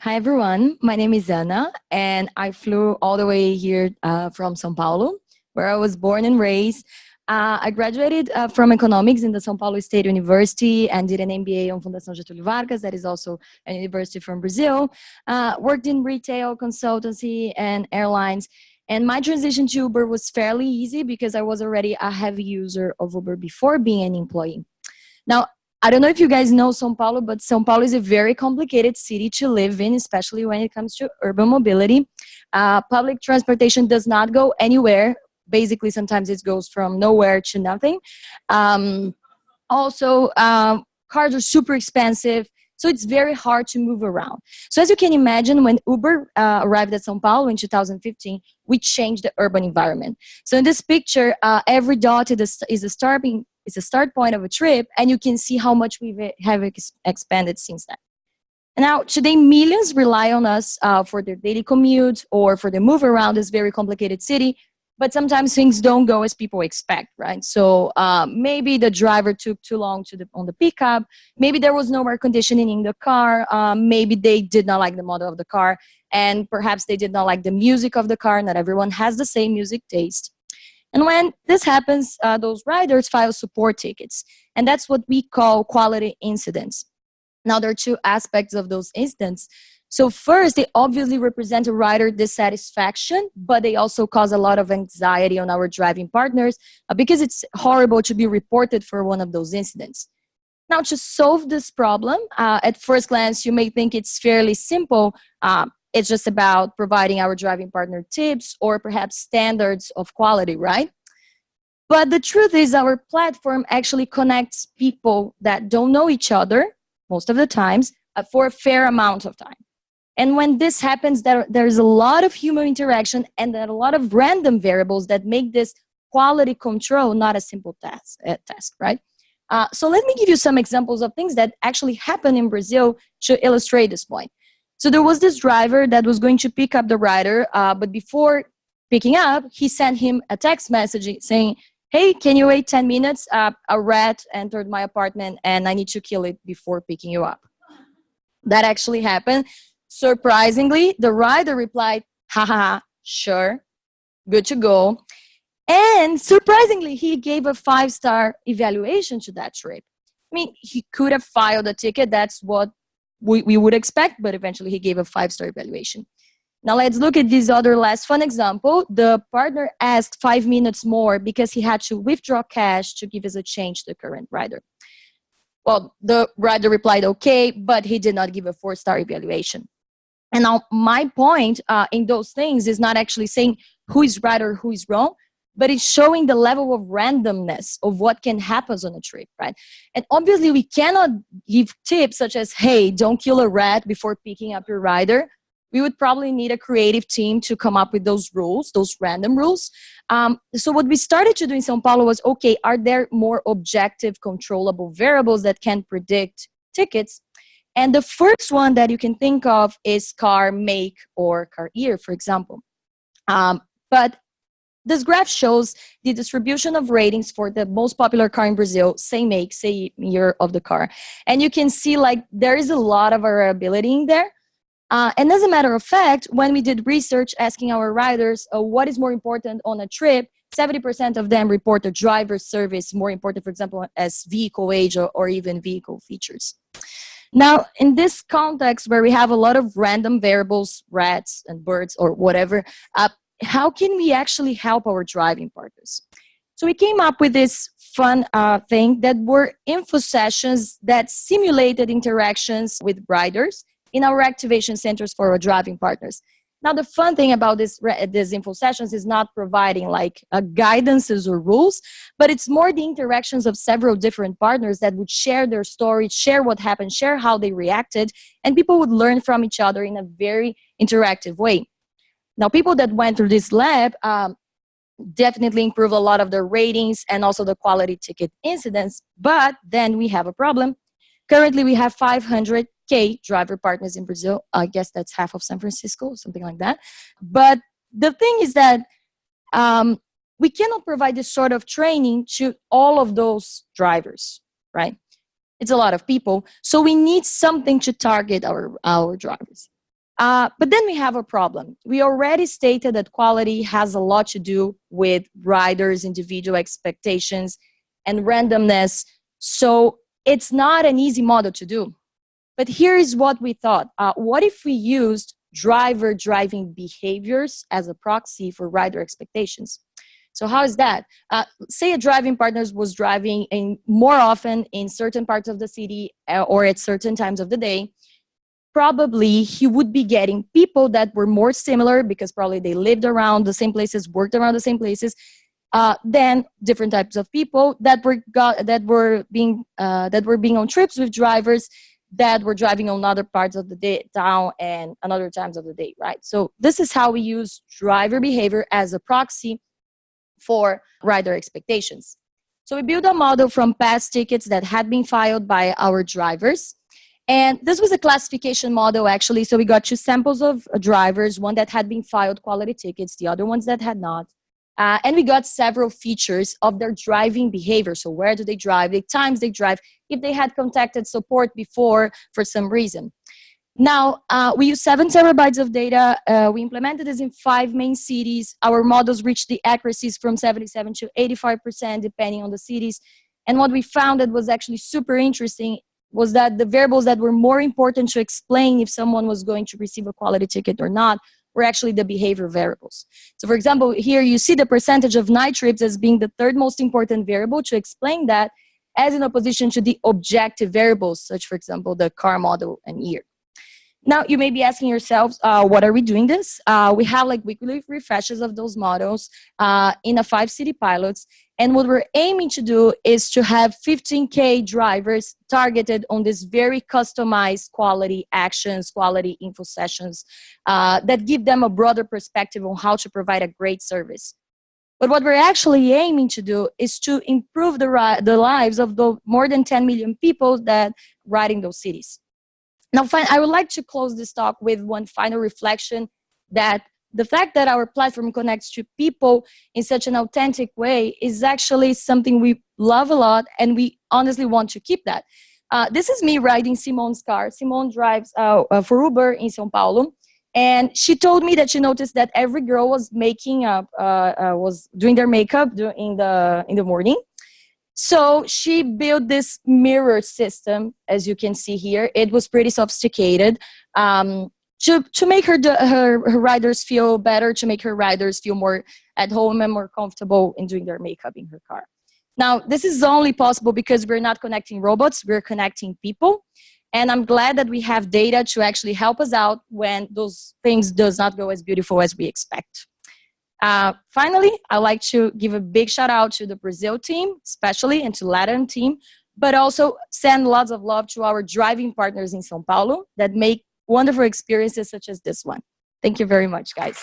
Hi everyone, my name is Ana and I flew all the way here from São Paulo, where I was born and raised. I graduated from economics in the São Paulo State University and did an MBA on Fundação Getúlio Vargas, that is also a university from Brazil. Worked in retail, consultancy and airlines. And my transition to Uber was fairly easy because I was already a heavy user of Uber before being an employee. Now, I don't know if you guys know São Paulo, but São Paulo is a very complicated city to live in, especially when it comes to urban mobility. Public transportation does not go anywhere. Basically, sometimes it goes from nowhere to nothing. Also, cars are super expensive, so it's very hard to move around. So as you can imagine, when Uber arrived at São Paulo in 2015, we changed the urban environment. So in this picture, every dot is a start point of a trip, and you can see how much we have expanded since then. And now, today, millions rely on us for their daily commute or for the move around this very complicated city. But sometimes things don't go as people expect, right? So maybe the driver took too long on the pickup. Maybe there was no air conditioning in the car. Maybe they did not like the model of the car. And perhaps they did not like the music of the car. Not everyone has the same music taste. And when this happens, those riders file support tickets. And that's what we call quality incidents. Now, there are two aspects of those incidents. So first, they obviously represent a rider dissatisfaction, but they also cause a lot of anxiety on our driving partners because it's horrible to be reported for one of those incidents. Now, to solve this problem, at first glance, you may think it's fairly simple. It's just about providing our driving partner tips or perhaps standards of quality, right? But the truth is our platform actually connects people that don't know each other, most of the times, for a fair amount of time. And when this happens, there's a lot of human interaction and there are a lot of random variables that make this quality control not a simple task, right? So let me give you some examples of things that actually happen in Brazil to illustrate this point. So there was this driver that was going to pick up the rider, but before picking up, he sent him a text message saying, "Hey, can you wait 10 minutes? A rat entered my apartment and I need to kill it before picking you up." That actually happened. Surprisingly, the rider replied, "Haha, sure, good to go." And surprisingly, he gave a 5-star evaluation to that trip. I mean, he could have filed a ticket. That's what we would expect, but eventually he gave a 5-star evaluation. Now let's look at this other last fun example. The partner asked 5 minutes more because he had to withdraw cash to give us a change to the current rider. Well, the rider replied, okay, but he did not give a 4-star evaluation. And now my point in those things is not actually saying who is right or who is wrong, but it's showing the level of randomness of what can happen on a trip, right? And obviously we cannot give tips such as, hey, don't kill a rat before picking up your rider. We would probably need a creative team to come up with those rules, those random rules. So what we started to do in São Paulo was, okay, are there more objective, controllable variables that can predict tickets? And the first one that you can think of is car make or car year, for example. But this graph shows the distribution of ratings for the most popular car in Brazil, same make, same year of the car. And you can see like there is a lot of variability in there. And as a matter of fact, when we did research asking our riders what is more important on a trip, 70% of them report the driver service more important, for example, as vehicle age or even vehicle features. Now, in this context where we have a lot of random variables, rats and birds or whatever, how can we actually help our driving partners? So we came up with this fun thing that were info sessions that simulated interactions with riders in our activation centers for our driving partners. Now, the fun thing about these info sessions is not providing like guidances or rules, but it's more the interactions of several different partners that would share their story, share what happened, share how they reacted, and people would learn from each other in a very interactive way. Now, people that went through this lab definitely improve a lot of their ratings and also the quality ticket incidents, but then we have a problem. Currently, we have 500K driver partners in Brazil. I guess that's half of San Francisco, something like that. But the thing is that we cannot provide this sort of training to all of those drivers, right? It's a lot of people. So we need something to target our drivers. But then we have a problem. We already stated that quality has a lot to do with riders' individual expectations and randomness. So it's not an easy model to do. But here is what we thought. What if we used driver driving behaviors as a proxy for rider expectations? So how is that? Say a driving partner was driving in more often in certain parts of the city or at certain times of the day. Probably he would be getting people that were more similar because probably they lived around the same places, worked around the same places, than different types of people that were being on trips with drivers that were driving on other parts of the day, town and another times of the day, right? So this is how we use driver behavior as a proxy for rider expectations. So we built a model from past tickets that had been filed by our drivers. And this was a classification model, actually. So we got two samples of drivers, one that had been filed quality tickets, the other ones that had not. And we got several features of their driving behavior. So where do they drive, the times they drive, if they had contacted support before for some reason. Now, we use 7 terabytes of data. We implemented this in 5 main cities. Our models reached the accuracies from 77 to 85%, depending on the cities. And what we found that was actually super interesting was that the variables that were more important to explain if someone was going to receive a quality ticket or not were actually the behavior variables. So for example, here you see the percentage of night trips as being the 3rd most important variable to explain that, as in opposition to the objective variables, such for example, the car model and year. Now, you may be asking yourselves, what are we doing this? We have like weekly refreshes of those models in a 5-city pilots. And what we're aiming to do is to have 15K drivers targeted on this very customized quality actions, quality info sessions that give them a broader perspective on how to provide a great service. But what we're actually aiming to do is to improve the lives of the more than 10 million people that ride in those cities. Now, I would like to close this talk with one final reflection, that the fact that our platform connects to people in such an authentic way is actually something we love a lot, and we honestly want to keep that. This is me riding Simone's car. Simone drives for Uber in São Paulo, and she told me that she noticed that every girl was was doing their makeup in the morning. So she built this mirror system, as you can see here. It was pretty sophisticated to make her riders feel better, to make her riders feel more at home and more comfortable in doing their makeup in her car. Now, this is only possible because we're not connecting robots, we're connecting people. And I'm glad that we have data to actually help us out when those things does not go as beautiful as we expect. Finally, I'd like to give a big shout out to the Brazil team, especially, and to Latin team, but also send lots of love to our driving partners in São Paulo that make wonderful experiences such as this one. Thank you very much, guys.